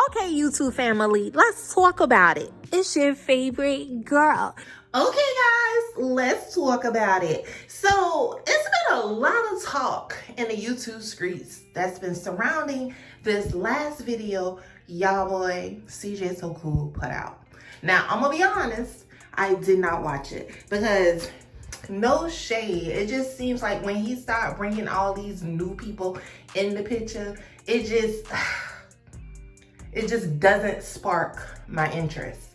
Okay, YouTube family, let's talk about it. It's your favorite girl. Okay, guys, let's talk about it. So, it's been a lot of talk in the YouTube streets that's been surrounding this last video y'all boy CJ So Cool put out. Now, I'm gonna be honest, I did not watch it because no shade. It just seems like when he started bringing all these new people in the picture, it just doesn't spark my interest.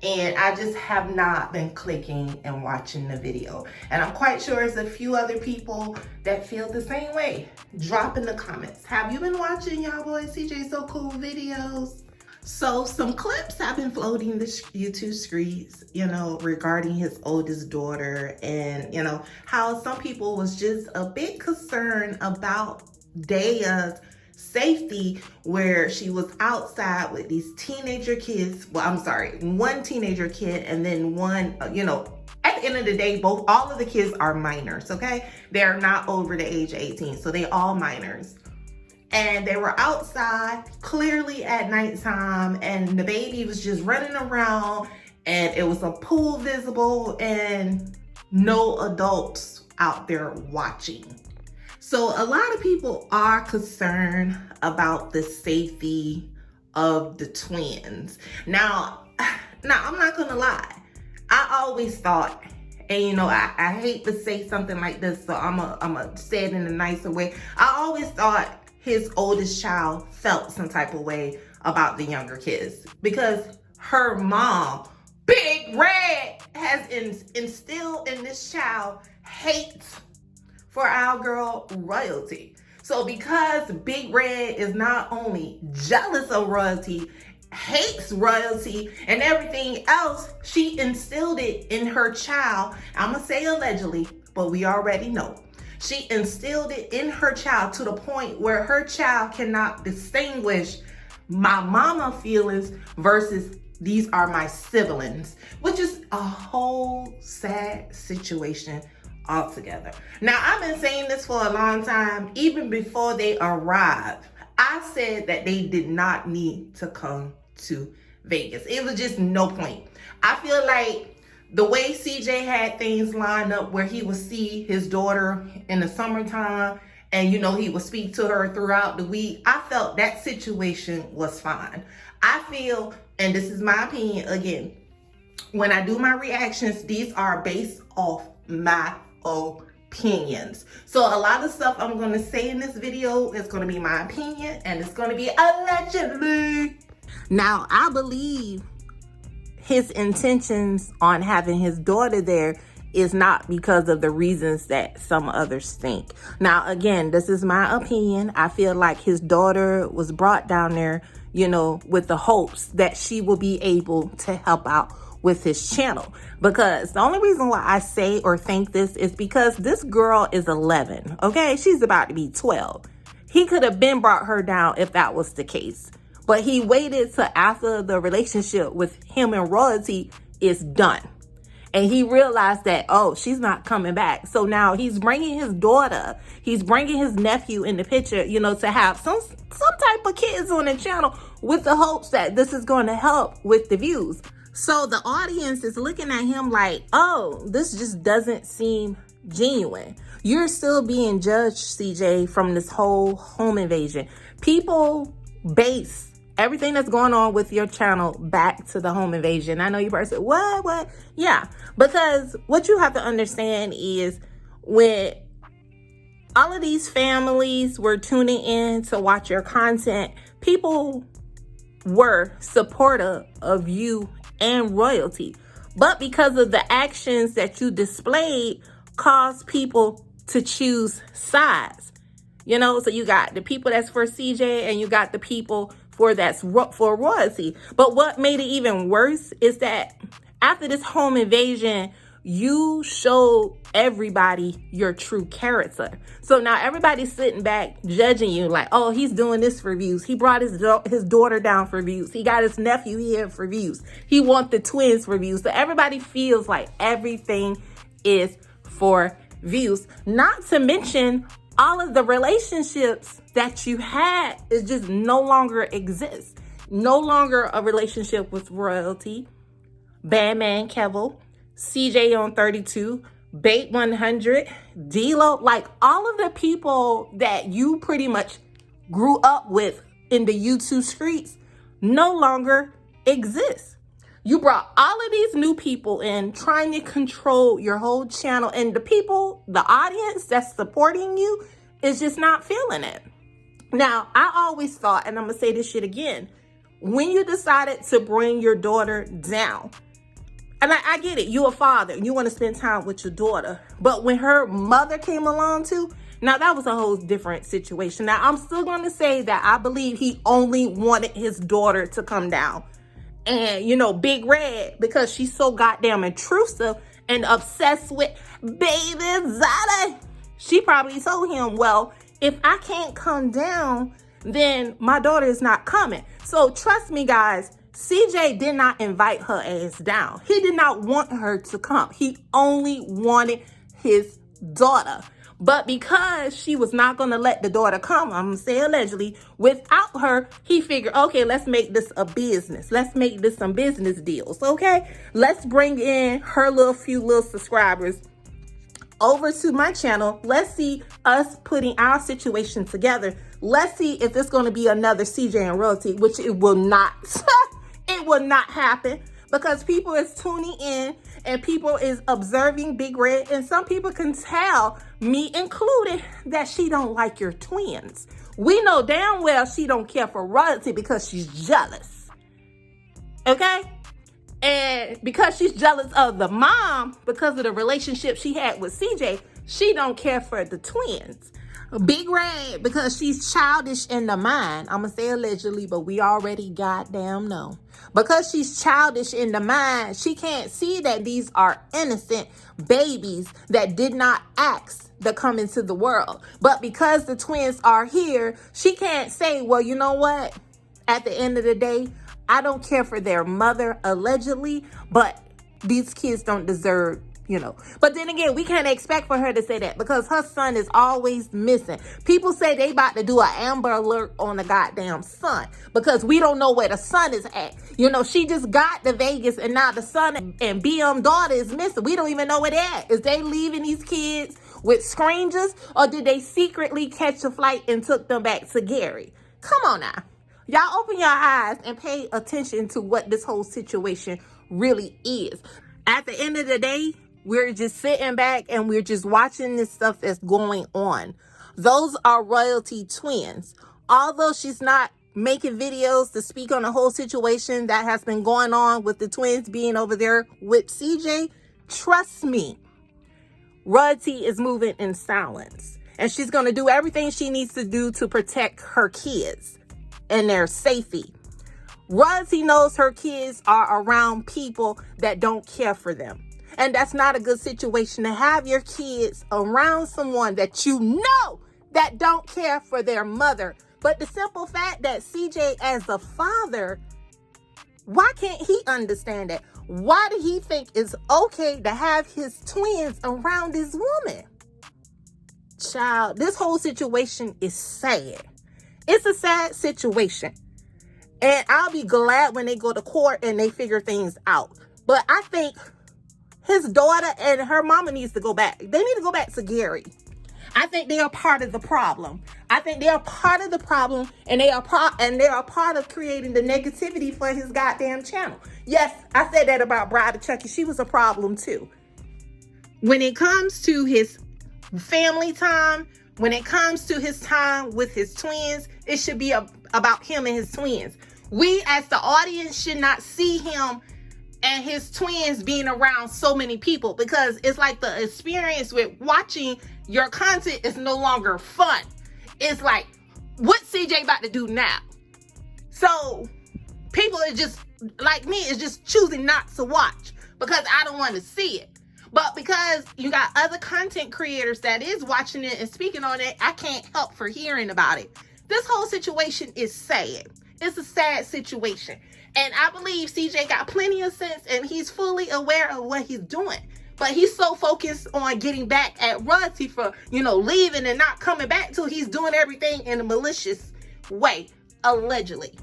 And I just have not been clicking and watching the video. And I'm quite sure there's a few other people that feel the same way. Drop in the comments. Have you been watching y'all boy CJ So Cool videos? So some clips have been floating the YouTube streets, regarding his oldest daughter, and how some people was just a bit concerned about Daya's safety, where she was outside with these teenager kids. Well, I'm sorry, one teenager kid and then one, at the end of the day, all of the kids are minors, okay? They're not over the age of 18, so they all minors. And they were outside clearly at nighttime, and the baby was just running around, and it was a pool visible and no adults out there watching. So a lot of people are concerned about the safety of the twins. Now I'm not gonna lie. I always thought, and I hate to say something like this, so I'm a say it in a nicer way. I always thought his oldest child felt some type of way about the younger kids because her mom, Big Red, has instilled in this child hate for our girl Royalty. So because Big Red is not only jealous of Royalty, hates Royalty and everything else, she instilled it in her child. I'm gonna say allegedly, but we already know. She instilled it in her child to the point where her child cannot distinguish my mama feelings versus these are my siblings, which is a whole sad situation altogether. Now, I've been saying this for a long time, even before they arrived. I said that they did not need to come to Vegas. It was just no point. I feel like the way CJ had things lined up where he would see his daughter in the summertime and, he would speak to her throughout the week, I felt that situation was fine. I feel, and this is my opinion again, when I do my reactions, these are based off my opinions. So a lot of stuff I'm going to say in this video is going to be my opinion, and it's going to be allegedly. Now, I believe his intentions on having his daughter there is not because of the reasons that some others think. Now, again, this is my opinion. I feel like his daughter was brought down there, with the hopes that she will be able to help out with his channel. Because the only reason why I say or think this is because this girl is 11, okay? She's about to be 12. He could have been brought her down if that was the case. But he waited till after the relationship with him and Royalty is done. And he realized that, oh, she's not coming back. So now he's bringing his daughter, he's bringing his nephew in the picture, to have some type of kids on the channel with the hopes that this is going to help with the views. So the audience is looking at him like, oh, this just doesn't seem genuine. You're still being judged, CJ, from this whole home invasion. People base everything that's going on with your channel back to the home invasion. I know you probably said, what? Yeah, because what you have to understand is when all of these families were tuning in to watch your content, people were supportive of you and Royalty. But because of the actions that you displayed caused people to choose sides. So you got the people that's for CJ and you got the people for Royalty. But what made it even worse is that after this home invasion, you showed everybody your true character. So now everybody's sitting back judging you like, oh, he's doing this for views. He brought his daughter down for views. He got his nephew here for views. He wants the twins for views. So everybody feels like everything is for views. Not to mention all of the relationships that you had is just no longer exist. no longer a relationship with royalty. Bandman Kevel, CJ on 32, Bait 100, D-Lo, like all of the people that you pretty much grew up with in the YouTube streets no longer exist. You brought all of these new people in trying to control your whole channel, and the people, the audience that's supporting you is just not feeling it. Now, I always thought, and I'm gonna say this shit again, when you decided to bring your daughter down, and I get it, you're a father and you want to spend time with your daughter, but when her mother came along too, now that was a whole different situation. Now, I'm still going to say that I believe he only wanted his daughter to come down. And, you know, Big Red, because she's so goddamn intrusive and obsessed with baby Zada, she probably told him, well, if I can't come down, then my daughter is not coming. So trust me, guys, CJ did not invite her ass down. He did not want her to come. He only wanted his daughter. But because she was not going to let the daughter come, I'm going to say allegedly, without her, he figured, okay, let's make this a business. Let's make this some business deals, okay? Let's bring in her few little subscribers over to my channel. Let's see us putting our situation together. Let's see if it's going to be another CJ and royalty, which it will not. It will not happen, because people is tuning in and people is observing Big Red, and some people can tell, me included, that she don't like your twins. We know damn well she don't care for royalty because she's jealous. Okay? And because she's jealous of the mom, because of the relationship she had with CJ, she don't care for the twins. Big Red, because she's childish in the mind. I'm going to say allegedly, but we already goddamn know. Because she's childish in the mind, she can't see that these are innocent babies that did not ask to come into the world. But because the twins are here, she can't say, well, you know what? At the end of the day, I don't care for their mother, allegedly, but these kids don't deserve, you know. But then again, we can't expect for her to say that, because her son is always missing. People say they about to do an Amber Alert on the goddamn son, because we don't know where the son is at. You know, she just got to Vegas, and now the son and BM daughter is missing. We don't even know where they're at. Is they leaving these kids with strangers, or did they secretly catch a flight and took them back to Gary? Come on now. Y'all open your eyes and pay attention to what this whole situation really is. At the end of the day, we're just sitting back and we're just watching this stuff that's going on. Those are royalty twins. Although she's not making videos to speak on the whole situation that has been going on with the twins being over there with CJ, trust me, royalty is moving in silence. And she's going to do everything she needs to do to protect her kids and their safety. Royalty knows her kids are around people that don't care for them. And that's not a good situation to have your kids around someone that you know that don't care for their mother. But the simple fact that CJ, as a father, why can't he understand that? Why do he think it's okay to have his twins around this woman? Child, this whole situation is sad. It's a sad situation. And I'll be glad when they go to court and they figure things out. But I think his daughter and her mama needs to go back. They need to go back to Gary. I think they are part of the problem. I think they are part of the problem, and they are part of creating the negativity for his goddamn channel. Yes, I said that about Bride of Chucky. She was a problem too. When it comes to his family time, when it comes to his time with his twins, it should be about him and his twins. We as the audience should not see him and his twins being around so many people, because it's like the experience with watching your content is no longer fun. It's like, what CJ about to do now? So people are just, like me, is just choosing not to watch because I don't want to see it. But because you got other content creators that is watching it and speaking on it, I can't help for hearing about it. This whole situation is sad. It's a sad situation. And I believe CJ got plenty of sense and he's fully aware of what he's doing. But he's so focused on getting back at royalty for, you know, leaving and not coming back till he's doing everything in a malicious way, allegedly.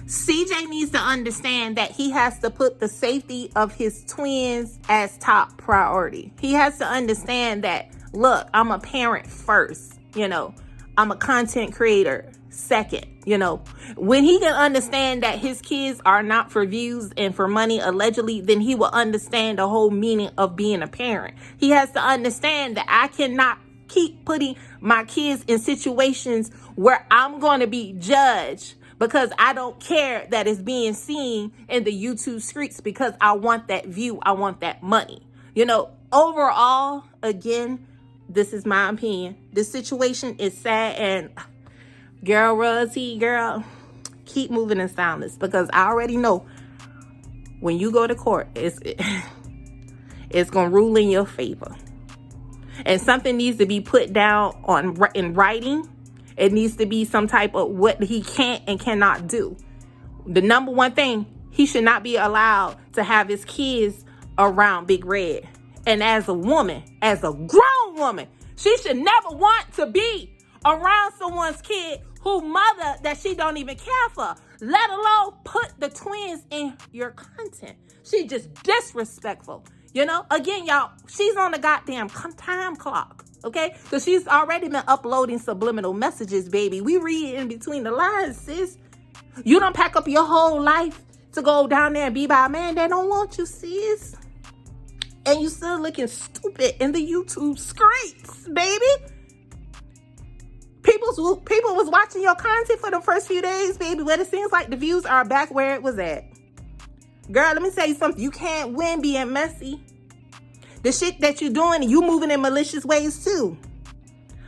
CJ needs to understand that he has to put the safety of his twins as top priority. He has to understand that, look, I'm a parent first, you know, I'm a content creator second, you know. When he can understand that his kids are not for views and for money, allegedly, then he will understand the whole meaning of being a parent. He has to understand that I cannot keep putting my kids in situations where I'm going to be judged because I don't care that it's being seen in the YouTube streets, because I want that view. I want that money. You know, overall, again, this is my opinion. This situation is sad, and girl, Rosie, girl, keep moving in silence, because I already know when you go to court, it's going to rule in your favor. And something needs to be put down in writing. It needs to be some type of what he can't and cannot do. The number one thing, he should not be allowed to have his kids around Big Red. And as a woman, as a grown woman, she should never want to be around someone's kid who mother that she don't even care for, let alone put the twins in your content. She just disrespectful. You know, again, y'all, she's on the goddamn time clock, okay? Because she's already been uploading subliminal messages, baby. We read in between the lines, sis. You don't pack up your whole life to go down there and be by a man that don't want you, sis. And you still looking stupid in the YouTube streets, baby. People was watching your content for the first few days, baby, but it seems like the views are back where it was at. Girl, let me tell you something. You can't win being messy. The shit that you're doing, you moving in malicious ways too.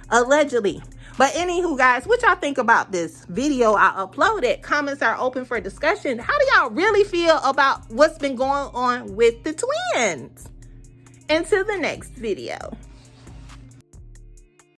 Allegedly. But anywho, guys, what y'all think about this video I uploaded? Comments are open for discussion. How do y'all really feel about what's been going on with the twins? Until the next video.